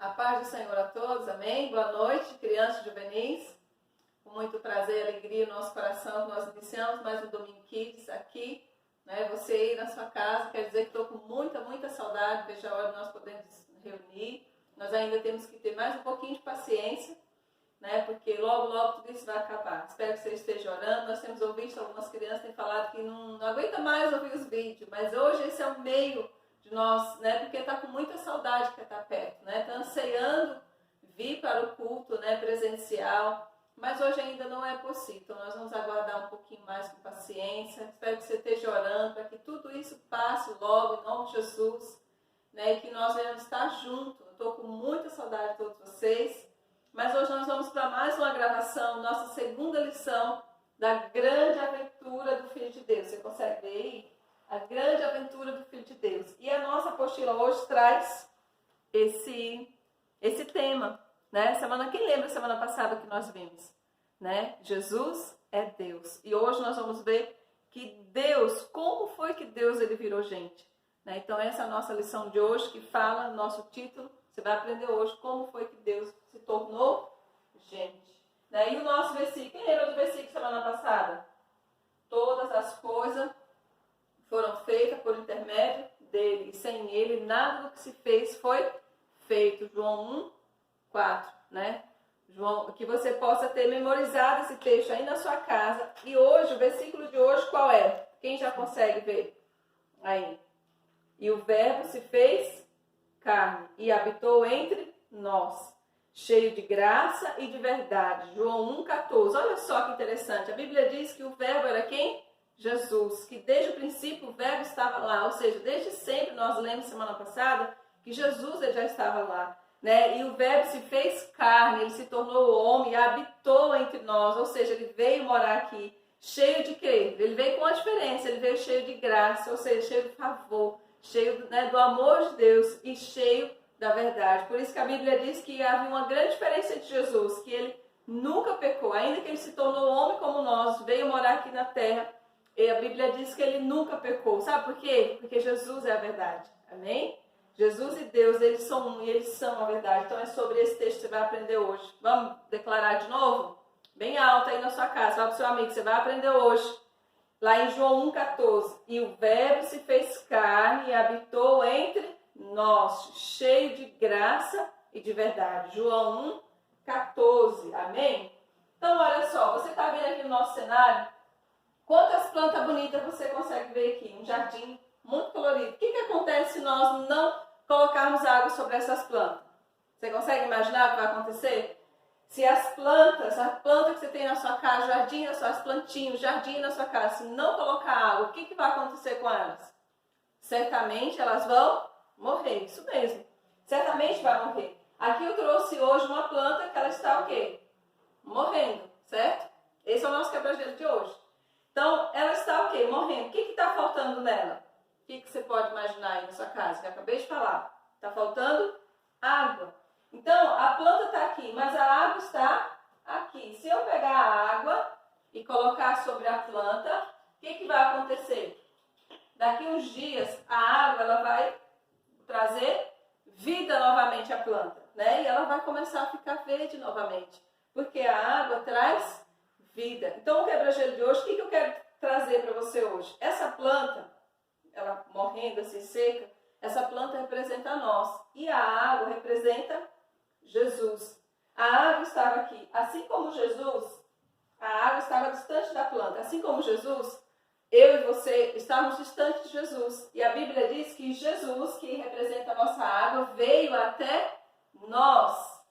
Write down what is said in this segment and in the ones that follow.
A paz do Senhor a todos, amém? Boa noite, crianças juvenis. Com muito prazer e alegria no nosso coração, nós iniciamos mais um Domingo Kids aqui. Você aí na sua casa, quer dizer que estou com muita saudade, veja a hora de nós podemos reunir. Nós ainda temos que ter mais um pouquinho de paciência, porque logo tudo isso vai acabar. Espero que você esteja orando. Nós temos ouvido, algumas crianças têm falado que não aguenta mais ouvir os vídeos, mas hoje esse é o meio de nós, porque está com muita saudade que está perto, está ansiando vir para o culto presencial, mas hoje ainda não é possível. Então nós vamos aguardar um pouquinho mais com paciência. Espero que você esteja orando para que tudo isso passe logo, em nome de Jesus, e que nós venhamos estar juntos. Eu estou com muita saudade de todos vocês, mas hoje nós vamos para mais uma gravação, nossa segunda lição da grande aventura do Filho de Deus. Você consegue ver aí? A grande aventura do Filho de Deus. E a nossa apostila hoje traz esse tema, Quem lembra semana passada que nós vimos? Jesus é Deus. E hoje nós vamos ver que Deus, como foi que Deus ele virou gente? Então essa é a nossa lição de hoje, que fala, nosso título, você vai aprender hoje como foi que Deus se tornou gente. E o nosso versículo, quem lembra do versículo semana passada? Todas as coisas foram feitas por intermédio dele, e sem ele nada do que se fez foi feito. João 1:4, João, que você possa ter memorizado esse texto aí na sua casa. E hoje, o versículo de hoje qual é? Quem já consegue ver? Aí. E o verbo se fez carne e habitou entre nós, cheio de graça e de verdade. João 1:14. Olha só que interessante. A Bíblia diz que o verbo era quem? Jesus, que desde o princípio o verbo estava lá, ou seja, desde sempre nós lemos semana passada que Jesus ele já estava lá, E o verbo se fez carne, ele se tornou homem e habitou entre nós, ou seja, ele veio morar aqui, cheio de quê? Ele veio com uma diferença, ele veio cheio de graça, ou seja, cheio de favor, cheio do amor de Deus e cheio da verdade. Por isso que a Bíblia diz que havia uma grande diferença entre Jesus, que ele nunca pecou, ainda que ele se tornou homem como nós, veio morar aqui na terra. E a Bíblia diz que ele nunca pecou. Sabe por quê? Porque Jesus é a verdade. Amém? Jesus e Deus, eles são um e eles são a verdade. Então é sobre esse texto que você vai aprender hoje. Vamos declarar de novo? Bem alto aí na sua casa. Fala para o seu amigo, você vai aprender hoje. Lá em João 1:14. E o verbo se fez carne e habitou entre nós, cheio de graça e de verdade. João 1:14. Amém? Então olha só, você está vendo aqui no nosso cenário? Quantas plantas bonitas você consegue ver aqui? Um jardim muito colorido. O que acontece se nós não colocarmos água sobre essas plantas? Você consegue imaginar o que vai acontecer? Se as plantas, a planta que você tem na sua casa, jardim, as plantinhas, jardim na sua casa, se não colocar água, o que vai acontecer com elas? Certamente elas vão morrer, isso mesmo. Certamente vai morrer. Aqui eu trouxe hoje uma planta que ela está o quê? Morrendo, certo? Esse é o nosso quebra-gelo de hoje. Então, ela está o quê? Morrendo. O que está faltando nela? O que você pode imaginar aí na sua casa? Que eu acabei de falar. Está faltando água. Então, a planta está aqui, mas a água está aqui. Se eu pegar a água e colocar sobre a planta, o que vai acontecer? Daqui uns dias, a água ela vai trazer vida novamente à planta, E ela vai começar a ficar verde novamente. Porque a água traz vida. Então, o quebra-gelo de hoje, o que eu quero trazer para você hoje? Essa planta, ela morrendo assim seca, essa planta representa nós. E a água representa Jesus. A água estava aqui. Assim como Jesus, a água estava distante da planta. Assim como Jesus, eu e você estávamos distantes de Jesus. E a Bíblia diz que Jesus, que representa a nossa água, veio até nós.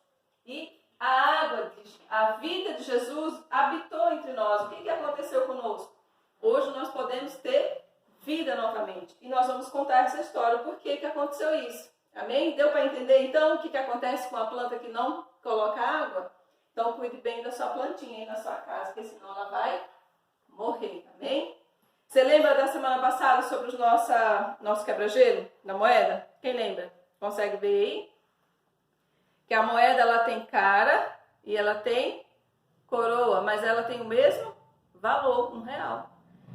E a água, a vida de Jesus habitou entre nós. O que aconteceu conosco? Hoje nós podemos ter vida novamente. E nós vamos contar essa história. Por que aconteceu isso? Amém? Deu para entender então o que acontece com a planta que não coloca água? Então cuide bem da sua plantinha aí na sua casa, porque senão ela vai morrer. Amém? Você lembra da semana passada sobre o nosso quebra-gelo na moeda? Quem lembra? Consegue ver aí? Que a moeda ela tem cara e ela tem coroa, mas ela tem o mesmo valor, R$1.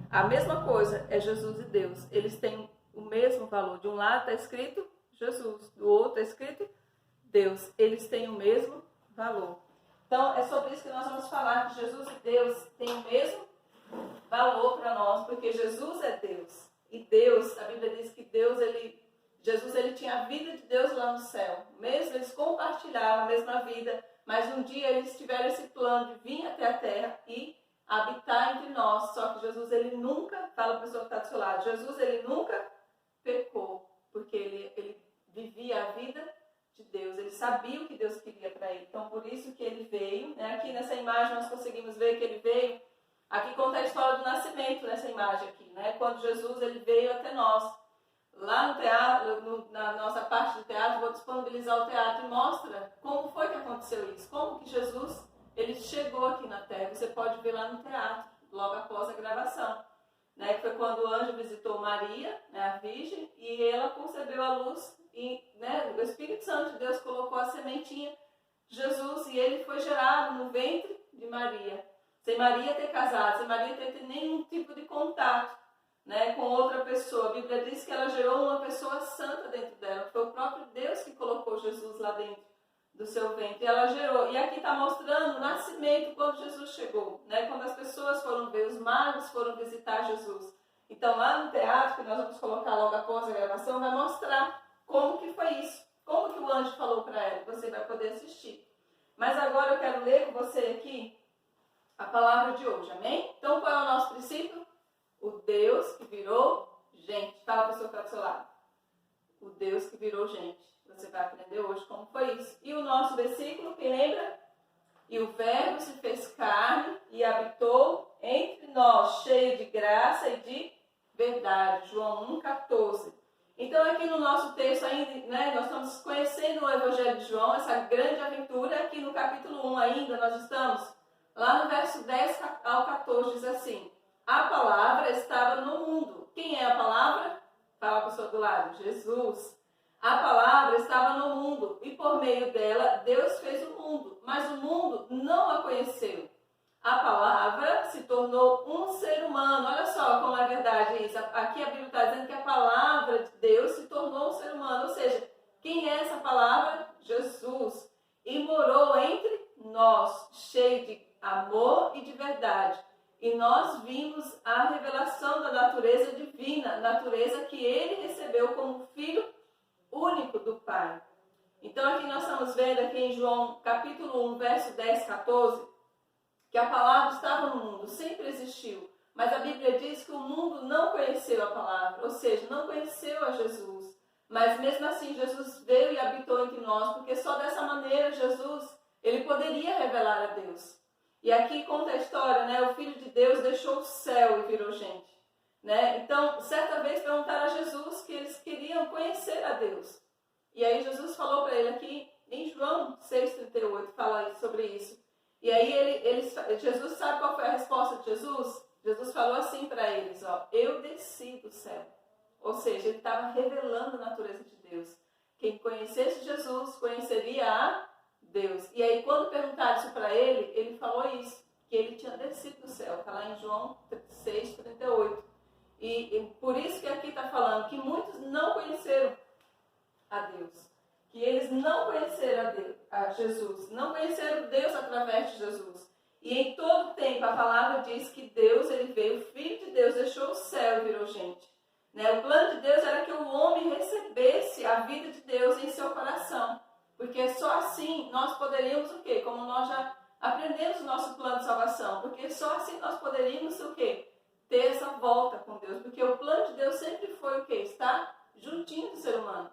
A mesma coisa é Jesus e Deus. Eles têm o mesmo valor. De um lado está escrito Jesus, do outro está escrito Deus, eles têm o mesmo valor. Então, é sobre isso que nós vamos falar, que Jesus e Deus têm o mesmo valor para nós, porque Jesus é Deus. E Deus, a Bíblia diz que Jesus ele tinha a vida de Deus lá no céu. Mesmo eles compartilhavam a mesma vida, mas um dia eles tiveram esse plano de vir até a terra e habitar entre nós. Só que Jesus, ele nunca, fala a pessoa que está do seu lado, Jesus, ele nunca pecou, porque ele vivia a vida de Deus, ele sabia o que Deus queria para ele. Então, por isso que ele veio, né? Aqui nessa imagem nós conseguimos ver que ele veio. Aqui conta a história do nascimento, nessa imagem aqui, né? Quando Jesus ele veio até nós. Lá no teatro, na nossa parte do teatro, vou disponibilizar o teatro e mostra como foi que aconteceu isso. Como que Jesus ele chegou aqui na Terra. Você pode ver lá no teatro, logo após a gravação. Né? Que foi quando o anjo visitou Maria, né, a Virgem, e ela concebeu a luz. E né, o Espírito Santo de Deus colocou a sementinha de Jesus e ele foi gerado no ventre de Maria. Sem Maria ter casado, sem Maria ter nenhum tipo de contato, né, com outra pessoa. A Bíblia diz que ela gerou uma pessoa santa dentro dela. Foi o próprio Deus que colocou Jesus lá dentro do seu ventre. E ela gerou. E aqui está mostrando o nascimento quando Jesus chegou. Né, quando as pessoas foram ver, os magos foram visitar Jesus. Então lá no teatro, que nós vamos colocar logo após a gravação, vai mostrar como que foi isso. Como que o anjo falou para ela. Você vai poder assistir. Mas agora eu quero ler com você aqui a palavra de hoje, amém? Então, qual é o nosso princípio? O Deus que virou gente. Fala a pessoa que está do seu lado. O Deus que virou gente. Você vai aprender hoje como foi isso. E o nosso versículo, quem lembra? E o Verbo se fez carne e habitou entre nós, cheio de graça e de verdade. João 1,14. Então, aqui no nosso texto ainda, né, nós estamos conhecendo o Evangelho de João, essa grande aventura. Aqui no capítulo 1 ainda, nós estamos lá no verso 10 ao 14, diz assim: a palavra estava no mundo. Quem é a palavra? Fala a pessoa do lado. Jesus. A palavra estava no mundo e por meio dela Deus fez o mundo, mas o mundo não a conheceu. A palavra se tornou um ser humano. Olha só como é verdade isso. Aqui a Bíblia está dizendo que a palavra de Deus se tornou um ser humano. Ou seja, quem é essa palavra? Jesus. E morou entre nós, cheio de amor e de verdade. E nós vimos a revelação da natureza divina, natureza que ele recebeu como filho único do Pai. Então aqui nós estamos vendo aqui em João capítulo 1, verso 10, 14, que a palavra estava no mundo, sempre existiu. Mas a Bíblia diz que o mundo não conheceu a palavra, ou seja, não conheceu a Jesus. Mas mesmo assim Jesus veio e habitou entre nós, porque só dessa maneira Jesus, ele poderia revelar a Deus. E aqui conta a história, né? O Filho de Deus deixou o céu e virou gente. Né? Então, certa vez perguntaram a Jesus que eles queriam conhecer a Deus. E aí Jesus falou para ele aqui, em João 6,38, fala sobre isso. E aí Jesus, sabe qual foi a resposta de Jesus? Jesus falou assim para eles, ó, eu desci do céu. Ou seja, ele estava revelando a natureza de Deus. Quem conhecesse Jesus, conheceria a Deus. E aí quando perguntaram isso para ele, ele falou isso, que ele tinha descido do céu. Está lá em João 6,38. E por isso que aqui está falando que muitos não conheceram a Deus. Que eles não conheceram a Jesus. Não conheceram Deus através de Jesus. E em todo tempo a palavra diz que Deus, ele veio, o Filho de Deus, deixou o céu e virou gente. Né? O plano de Deus era que o homem recebesse a vida de Deus em seu coração. Porque só assim nós poderíamos o quê? Como nós já aprendemos o nosso plano de salvação. Porque só assim nós poderíamos o quê? Ter essa volta com Deus. Porque o plano de Deus sempre foi o quê? Estar juntinho do ser humano.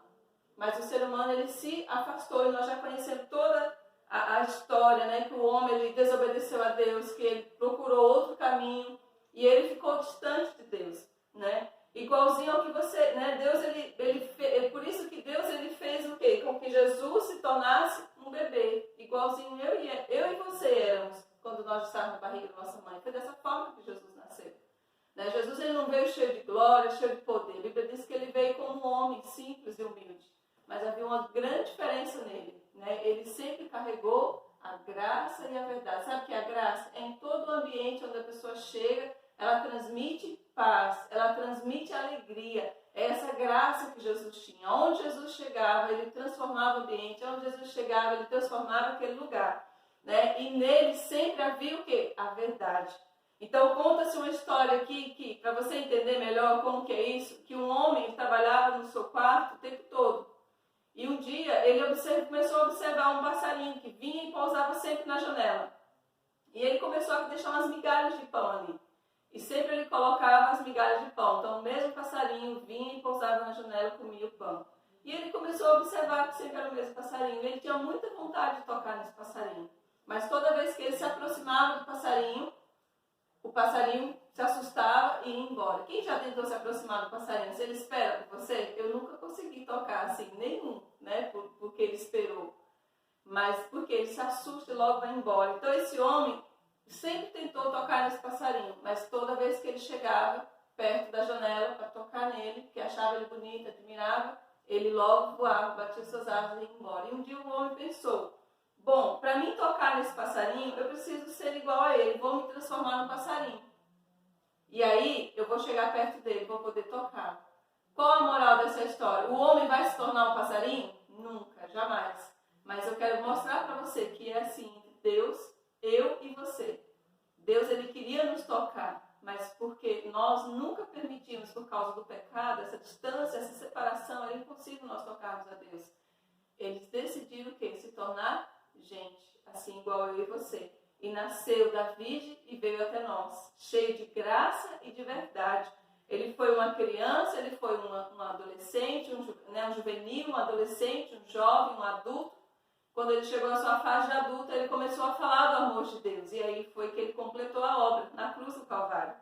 Mas o ser humano, ele se afastou. E nós já conhecemos toda a história, né? Que o homem, ele desobedeceu a Deus. Que ele procurou outro caminho. E ele ficou distante de Deus, né? Igualzinho ao que você, né? Deus, por isso que Deus, ele fez o quê? Com que Jesus se tornasse um bebê. Igualzinho eu e você éramos quando nós estávamos na barriga da nossa mãe. Foi dessa forma que Jesus nasceu. Né? Jesus, ele não veio cheio de glória, cheio de poder. A Bíblia diz que ele veio como um homem simples e humilde. Mas havia uma grande diferença nele. Né? Ele sempre carregou a graça e a verdade. Sabe o que é a graça? É em todo o ambiente onde a pessoa chega, ela transmite paz, ela transmite alegria, É essa graça que Jesus tinha. Onde Jesus chegava, ele transformava o ambiente. Onde Jesus chegava, ele transformava aquele lugar. Né? E nele sempre havia o quê? A verdade. Então conta-se uma história aqui, que para você entender melhor como que é isso, que um homem trabalhava no seu quarto o tempo todo. E um dia ele começou a observar um passarinho que vinha e pousava sempre na janela. E ele começou a deixar umas migalhas de pão ali. E sempre ele colocava as migalhas de pão. Então o mesmo passarinho vinha e pousava na janela e comia o pão. E ele começou a observar que sempre era o mesmo passarinho. Ele tinha muita vontade de tocar nesse passarinho. Mas toda vez que ele se aproximava do passarinho, o passarinho se assustava e ia embora. Quem já tentou se aproximar do passarinho? Se ele espera por você, eu nunca consegui tocar assim, nenhum, né? Porque ele esperou. Mas porque ele se assusta e logo vai embora. Então esse homem sempre tentou tocar nesse passarinho, mas toda vez que ele chegava perto da janela para tocar nele, porque achava ele bonito, admirava, ele logo voava, batia suas asas e ia embora. E um dia o homem pensou, bom, para mim tocar nesse passarinho, eu preciso ser igual a ele, vou me transformar num passarinho. E aí eu vou chegar perto dele, vou poder tocar. Qual a moral dessa história? O homem vai se tornar um passarinho? Nunca, jamais. Mas eu quero mostrar para você que é assim, Deus, eu e você. Deus, ele queria nos tocar, mas porque nós nunca permitimos, por causa do pecado, essa distância, essa separação, era impossível nós tocarmos a Deus. Eles decidiram o quê? Se tornar gente, assim igual eu e você. E nasceu da Virgem e veio até nós, cheio de graça e de verdade. Ele foi uma criança, ele foi um adolescente, um juvenil, um adolescente, um jovem, um adulto. Quando ele chegou à sua fase de adulto, ele começou a falar do amor de Deus. E aí foi que ele completou a obra na cruz do Calvário.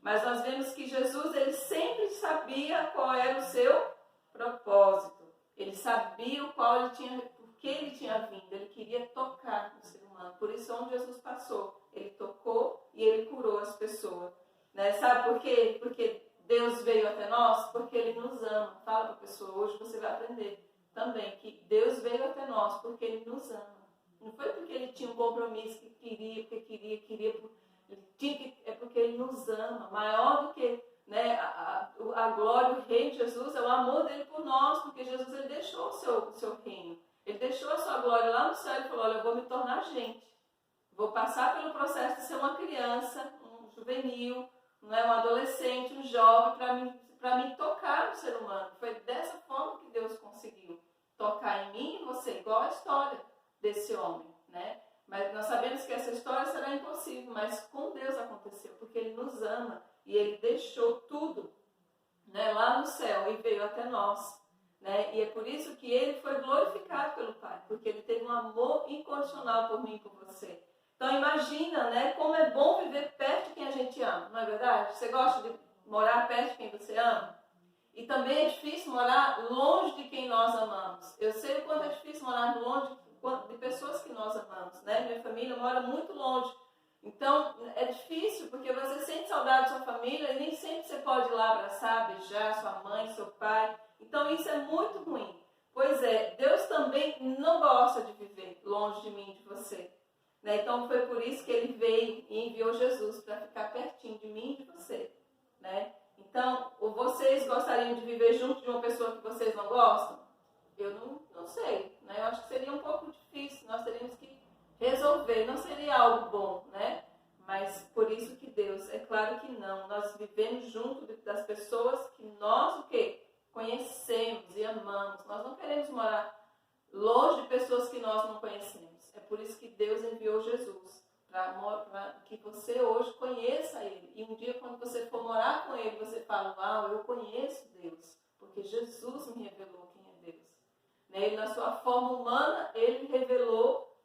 Mas nós vemos que Jesus, ele sempre sabia qual era o seu propósito. Ele sabia por que ele tinha vindo. Ele queria tocar no ser humano. Por isso, onde Jesus passou, ele tocou e ele curou as pessoas. Né? Sabe por quê? Porque Deus veio até nós, porque ele nos ama. Fala para a pessoa, hoje você vai aprender também que Deus veio até nós porque ele nos ama. Não foi porque ele tinha um compromisso que queria, é porque ele nos ama. Maior do que, né, a glória, o reino de Jesus é o amor dele por nós, porque Jesus, ele deixou o seu reino. Ele deixou a sua glória lá no céu e falou, olha, eu vou me tornar gente. Vou passar pelo processo de ser uma criança, um juvenil, não é, um adolescente, um jovem, para me tocar no ser humano. Foi dessa forma que Deus conseguiu tocar em mim e você, igual a história desse homem, né? Mas nós sabemos que essa história será impossível, mas com Deus aconteceu, porque ele nos ama e ele deixou tudo, né, lá no céu e veio até nós, né? E é por isso que ele foi glorificado pelo Pai, porque ele teve um amor incondicional por mim e por você. Então imagina, né, como é bom viver perto de quem a gente ama, não é verdade? Você gosta de morar perto de quem você ama? E também é difícil morar longe de quem nós amamos. Eu sei o quanto é difícil morar longe de pessoas que nós amamos, né? Minha família mora muito longe. Então é difícil porque você sente saudade da sua família e nem sempre você pode ir lá abraçar, beijar sua mãe, seu pai. Então isso é muito ruim. Pois é, Deus também não gosta de viver longe de mim e de você. Né? Então foi por isso que ele veio e enviou Jesus para ficar pertinho de mim e de você. Né? Então, vocês gostariam de viver junto de uma pessoa que vocês não gostam? Eu não sei. Né? Eu acho que seria um pouco difícil. Nós teríamos que resolver. Não seria algo bom, né? Mas por isso que Deus, é claro que não. Nós vivemos junto das pessoas que nós o quê? Conhecemos e amamos. Nós não queremos morar longe de pessoas que nós não conhecemos. É por isso que Deus enviou Jesus, para que você hoje conheça Ele. E um dia, quando você for morar com Ele, você fala, uau, eu conheço Deus, porque Jesus me revelou quem é Deus. Ele, na sua forma humana, Ele revelou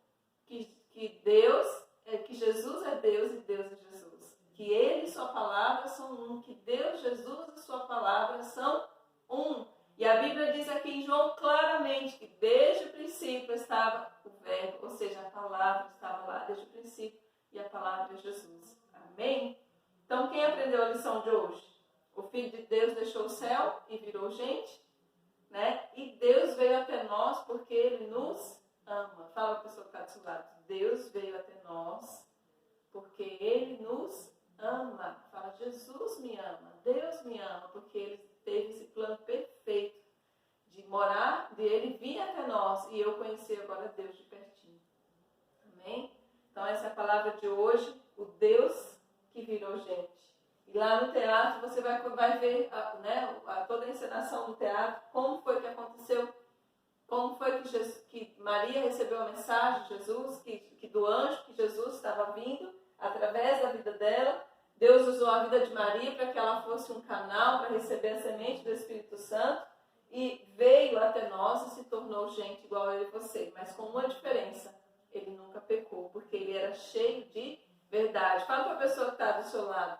que Jesus é Deus e Deus é Jesus. Que Ele e sua palavra são um, que Deus, Jesus e sua palavra são um. E a Bíblia diz aqui em João claramente que desde o princípio estava o verbo, ou seja, a palavra estava lá desde o princípio e a palavra é Jesus. Amém? Então quem aprendeu a lição de hoje? O Filho de Deus deixou o céu e virou gente, né? E Deus veio até nós porque Ele nos ama. Fala para a pessoa que está do seu lado. Deus veio até nós porque Ele nos ama. Fala, Jesus me ama, Deus me ama, porque Ele teve esse plano nós e eu conhecer agora Deus de pertinho. Amém? Então essa é a palavra de hoje, o Deus que virou gente. E lá no teatro você vai ver toda a encenação do teatro, como foi que aconteceu, como foi que Maria recebeu a mensagem de Jesus, que do anjo que Jesus estava vindo através da vida dela. Deus usou a vida de Maria para que ela fosse um canal para receber a semente do Espírito Santo e veio até nós e se tornou gente igual a eu e você, mas com uma diferença: ele nunca pecou, porque ele era cheio de verdade. Fala para a pessoa que está do seu lado: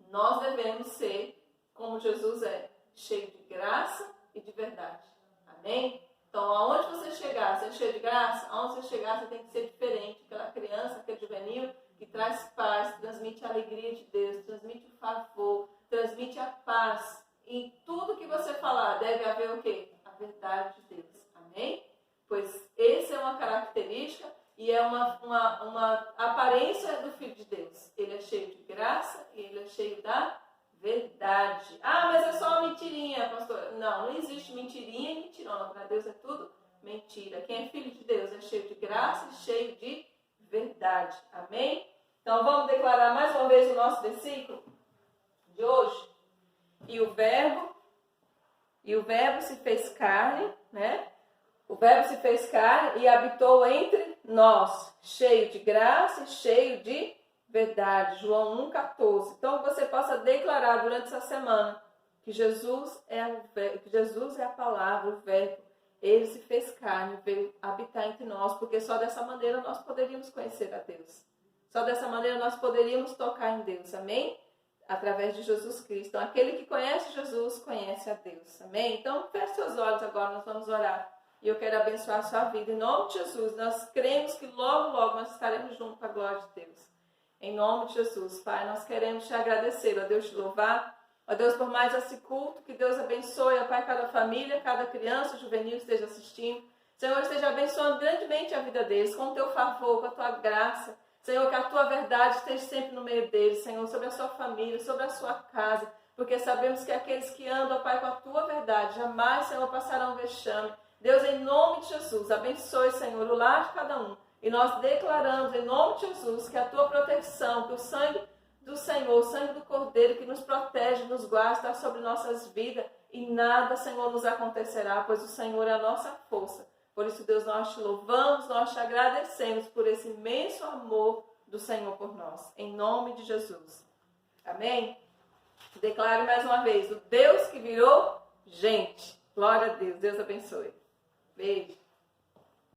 nós devemos ser como Jesus é, cheio de graça e de verdade. Amém? Então, aonde você chegar, você é cheio de graça, aonde você chegar, você tem que ser diferente. Aquela criança, aquele juvenil que traz paz, transmite a alegria de Deus, transmite o favor, transmite a paz. Em tudo que você falar, deve haver o quê? A verdade de Deus. Amém? Pois essa é uma característica e é uma aparência do Filho de Deus. Ele é cheio de graça e ele é cheio da verdade. Ah, mas é só uma mentirinha, pastor. Não existe mentirinha e mentirona. Para Deus é tudo mentira. Quem é filho de Deus é cheio de graça e cheio de verdade. Amém? Então vamos declarar mais uma vez o nosso versículo de hoje. E o verbo se fez carne, né? O verbo se fez carne e habitou entre nós, cheio de graça e cheio de verdade. João 1,14. Então você possa declarar durante essa semana que Jesus é a palavra, o verbo. Ele se fez carne, veio habitar entre nós, porque só dessa maneira nós poderíamos conhecer a Deus. Só dessa maneira nós poderíamos tocar em Deus. Amém? Através de Jesus Cristo. Então aquele que conhece Jesus, conhece a Deus. Amém? Então feche seus olhos agora, nós vamos orar. E eu quero abençoar a sua vida. Em nome de Jesus, nós cremos que logo, logo nós estaremos juntos com a glória de Deus. Em nome de Jesus, Pai, nós queremos te agradecer, ó Deus, te louvar. Ó Deus, por mais esse culto, que Deus abençoe, ó Pai, cada família, cada criança, juvenil que esteja assistindo. Senhor, esteja abençoando grandemente a vida deles, com o teu favor, com a tua graça. Senhor, que a tua verdade esteja sempre no meio deles, Senhor, sobre a sua família, sobre a sua casa. Porque sabemos que aqueles que andam, ó Pai, com a tua verdade, jamais, Senhor, passarão vexame. Deus, em nome de Jesus, abençoe, Senhor, o lar de cada um. E nós declaramos, em nome de Jesus, que a tua proteção, que o sangue do Senhor, o sangue do Cordeiro, que nos protege, nos guarda, está sobre nossas vidas. E nada, Senhor, nos acontecerá, pois o Senhor é a nossa força. Por isso, Deus, nós te louvamos, nós te agradecemos por esse imenso amor do Senhor por nós. Em nome de Jesus. Amém? Declare mais uma vez, o Deus que virou gente. Glória a Deus. Deus abençoe. Beijo.